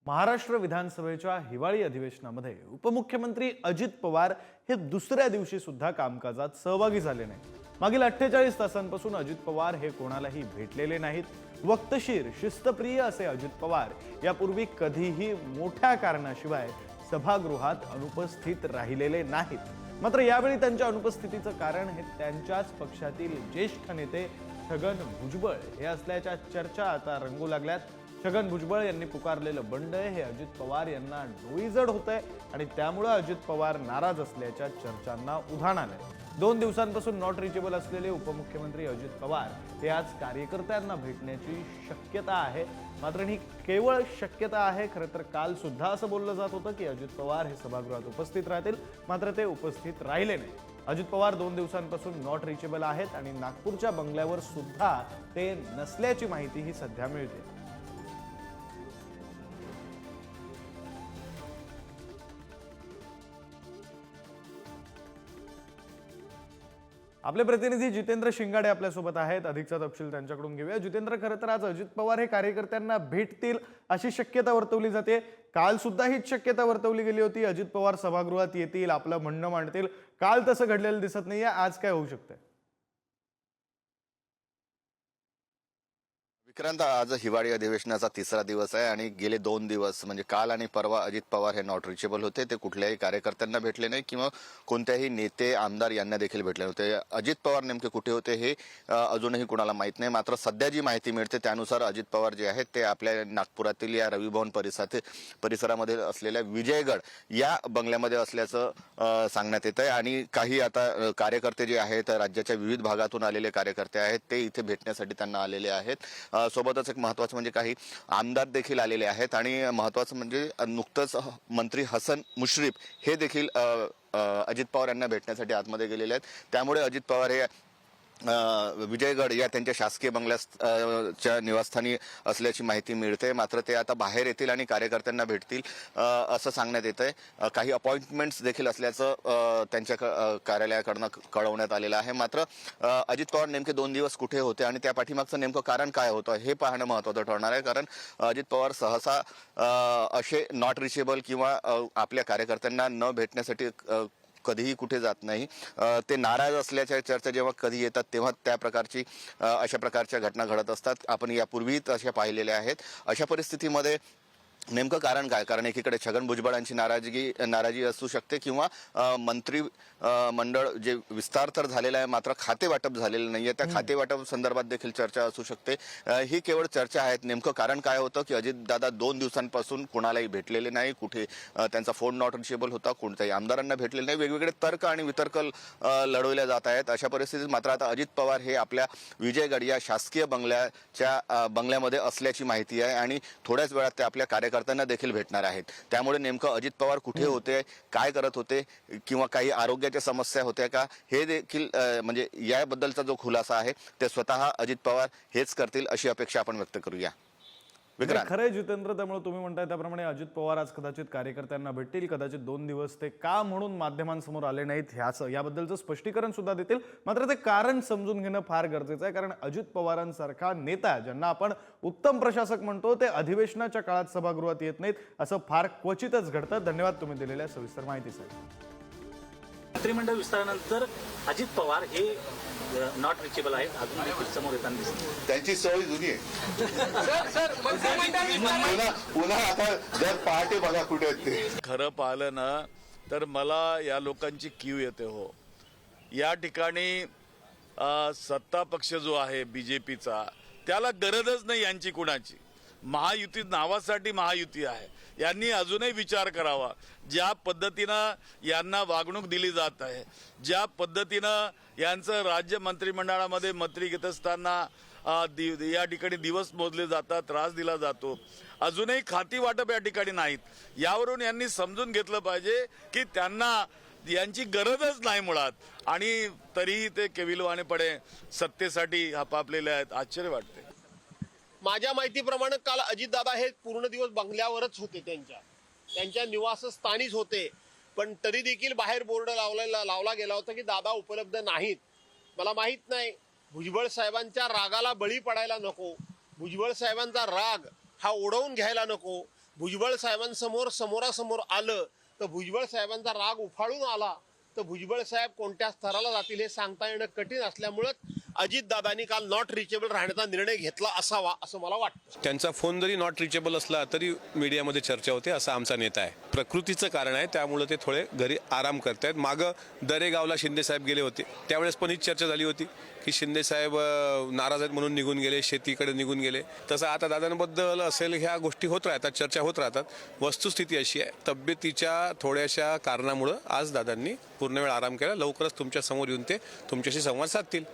महाराष्ट्र विधानसभेच्या हिवाळी अधिवेशनामध्ये उपमुख्यमंत्री अजित पवार हे दुसऱ्या दिवशी सुद्धा कामकाजात सहभागी झाले नाही। मागील 48 तासांपासून अजित पवार हे कोणालाही भेटलेले नाहीत। वक्तशीर शिस्तप्रिय असे अजित पवार यापूर्वी कधीही मोठ्या कारणाशिवाय सभागृहात अनुपस्थित राहिलेले नाहीत। मात्र यावेळी त्यांच्या अनुपस्थितीचं कारण हे त्यांच्याच पक्षातील ज्येष्ठ नेते छगन भुजबळ हे असल्याच्या चर्चा आता रंगू लागल्यात। छगन भुजबळ यांनी पुकारलेलं बंड हे अजित पवार यांना डोईजड होतंय आणि त्यामुळे अजित पवार नाराज असल्याच्या चर्चांना उधाण आलंय। 2 दिवसांपासून नॉट रिचेबल असलेले उपमुख्यमंत्री अजित पवार हे आज कार्यकर्त्यांना भेटण्याची शक्यता आहे। मात्र ही केवळ शक्यता आहे। खरं तर काल सुद्धा असं बोललं जात होतं की अजित पवार हे सभागृहात उपस्थित राहतील, मात्र ते उपस्थित राहिले नाही। अजित पवार 2 दिवसांपासून नॉट रिचेबल आहेत आणि नागपूरच्या बंगल्यावर सुद्धा ते नसल्याची माहिती ही सध्या मिळते। आपले प्रतिनिधी जितेंद्र शिंगाडे आपल्या सोबत आहेत। अधिकचा तपशील त्यांच्याकडून घेऊया। जितेंद्र, खरं तर आज अजित पवार हे कार्यकर्त्यांना भेटतील अशी शक्यता वर्तवली जाते। काल सुद्धा हीच शक्यता वर्तवली गेली होती, अजित पवार सभागृहात येतील, आपलं म्हणणं मांडतील। काल तसं घडलेलं दिसत नाहीये, आज काय होऊ शकतंय? विक्रांत, आज हिवाळी अधिवेशनाचा तिसरा दिवस आहे आणि गेले 2 दिवस म्हणजे काल आणि परवा अजित पवार हे नॉट रिचेबल होते। ते कुठल्याही कार्यकर्त्यांना भेटले नाही किंवा कोणत्याही नेते आमदार यांना देखील भेटले नव्हते। अजित पवार नेमके कुठे होते हे अजूनही कुणाला माहित नाही। मात्र सध्या जी माहिती मिळते त्यानुसार अजित पवार जे आहेत ते आपल्या नागपुरातील या रवी भवन परिसरामध्ये असलेल्या विजयगड या बंगल्यामध्ये असल्याचं सांगण्यात येत आहे। आणि काही आता कार्यकर्ते जे आहेत, राज्याच्या विविध भागातून आलेले कार्यकर्ते आहेत, ते इथे भेटण्यासाठी त्यांना आलेले आहेत। सोबतच एक महत्त्वाचं म्हणजे काही आमदार देखील आलेले आहेत आणि महत्त्वाचं म्हणजे नुकतंच मंत्री हसन मुश्रीफ हे देखील अजित पवार यांना भेटण्यासाठी आतमध्ये गेलेले आहेत। त्यामुळे अजित पवार हे विजयगड या त्यांच्या शासकीय बंगल्याच्या निवासस्थानी असल्याची माहिती मिळते। मात्र ते आता बाहेर येतील आणि कार्यकर्त्यांना भेटतील असं सांगण्यात येत आहे। काही अपॉइंटमेंट्स देखील असल्याचं त्यांच्या कार्यालयाकडनं कळवण्यात आलेलं आहे। मात्र अजित पवार नेमके 2 दिवस कुठे होते आणि त्या पाठीमागचं नेमकं कारण काय होतं हे पाहणं महत्त्वाचं ठरणार आहे। कारण अजित पवार सहसा असे नॉट रिचेबल किंवा आपल्या कार्यकर्त्यांना न भेटण्यासाठी कधीही कुठे जात नाही। ते नाराज असल्याच्या चर्चा जेव्हा कधी येतात तेव्हा अशा प्रकारच्या घटना घडत असतात। आपण यापूर्वी तशा पाहिलेल्या आहेत। अशा परिस्थितीमध्ये नेमकं कारण काय? कारण एकीकडे छगन भुजबळांची नाराजी असू शकते किंवा मंत्री मंडळ जे विस्तार तर झालेला आहे मात्र खाते वाटप झालेलं नाहीये, त्या खाते वाटप संदर्भात देखील चर्चा असू शकते। ही केवळ चर्चा आहेत। नेमकं कारण काय होतं की अजितदादा 2 दिवसांपासून कुणालाही भेटलेले नाही, कुठे त्यांचा फोन नॉट रिचेबल होता, कोणत्याही आमदारांना भेटलेले नाही। वेगवेगळे तर्क आणि वितर्क लढवल्या जात आहेत। अशा परिस्थितीत मात्र आता अजित पवार हे आपल्या विजयगड या शासकीय बंगल्यामध्ये असल्याची माहिती आहे आणि थोड्याच वेळात ते आपल्या कार्यकर्त्यांना देखील भेटणार आहेत। त्यामुळे नेमकं अजित पवार कुठे होते, काय करत होते किंवा काही आरोग्याच्या समस्या होत्या का हे देखील म्हणजे याबद्दलचा जो खुलासा आहे ते स्वतः अजित पवार हेच करतील अशी अपेक्षा आपण व्यक्त करूया। खरंय जितेंद्र, त्यामुळे तुम्ही म्हणताय त्याप्रमाणे अजित पवार आज कदाचित कार्यकर्त्यांना भेटतील। कदाचित 2 दिवस ते का म्हणून माध्यमांसमोर आले नाहीत याबद्दलचं स्पष्टीकरण सुद्धा देतील। मात्र ते कारण समजून घेणं फार गरजेचं आहे, कारण अजित पवारांसारखा नेता ज्यांना आपण उत्तम प्रशासक म्हणतो ते अधिवेशनाच्या काळात सभागृहात येत नाहीत, असं फार क्वचितच घडतं। धन्यवाद तुम्ही दिलेल्या सविस्तर माहितीसाठी। मंत्रिमंडळ विस्तारानंतर अजित पवार हे नॉट रिचेबल आहेत, अजून देखील समोर येताना दिसतात। त्यांची सवय जुनी आहे। पुन्हा आता जर पहाटे बघा कुठे आहेत ते। खरं पाहिलं ना तर मला या लोकांची कीव येते हो। या ठिकाणी सत्ता पक्ष जो आहे बीजेपीचा त्याला गरजच नाही यांची कुणाची। महायुती नावासाठी महायुती आहे, यांनी अजूनही विचार करावा। ज्या पद्धतीनं यांना वागणूक दिली जात आहे, ज्या पद्धतीनं यांचं राज्य मंत्रिमंडळामध्ये मंत्री घेत असताना या ठिकाणी दिवस मोजले जातात, त्रास दिला जातो, अजूनही खाती वाटप या ठिकाणी नाहीत। यावरून यांनी समजून घेतलं पाहिजे की त्यांना यांची गरजच नाही मुळात आणि तरीही ते केविलवाणेपणे सत्तेसाठी हपापलेले आहेत। आश्चर्य वाटते। माझ्या माहितीप्रमाणे काल अजितदादा हे पूर्ण दिवस बंगल्यावरच होते, त्यांच्या निवासस्थानीच होते। पण तरी देखील बाहेर बोर्ड लावला गेला होता की दादा उपलब्ध नाहीत। मला माहित नाही, भुजबळ साहेबांच्या रागाला बळी पडायला नको, भुजबळ साहेबांचा राग हा ओढवून घ्यायला नको। भुजबळ साहेबांसमोर समोरासमोर आलं तर भुजबळ साहेबांचा राग उफाळून आला तर भुजबळ साहेब कोणत्या स्तराला जातील हे सांगता येणं कठीण असल्यामुळं अजितदादांनी काल नॉट रिचेबल राहण्याचा निर्णय घेतला असावा असं मला वाटतं. त्यांचा फोन जरी नॉट रिचेबल असला तरी मीडियामध्ये चर्चा होते, असा आमचा नेता आहे. प्रकृतीचं कारण आहे, त्यामुळे ते थोडे घरी आराम करतायत. मागं दरेगावला शिंदे साहेब गेले होते, त्यावेळेस पण हीच चर्चा झाली होती की शिंदे साहेब नाराज आहेत म्हणून निघून गेले, शेतीकडे निघून गेले. तसं आता दादांबद्दल असेल, ह्या गोष्टी होत राहतात, चर्चा होत राहतात. वस्तुस्थिती अशी आहे, तब्येतीच्या थोड्याशा कारणामुळं आज दादांनी पूर्ण वेळ आराम केला. लवकरच तुमच्या समोर येऊन ते तुमच्याशी संवाद साधतील.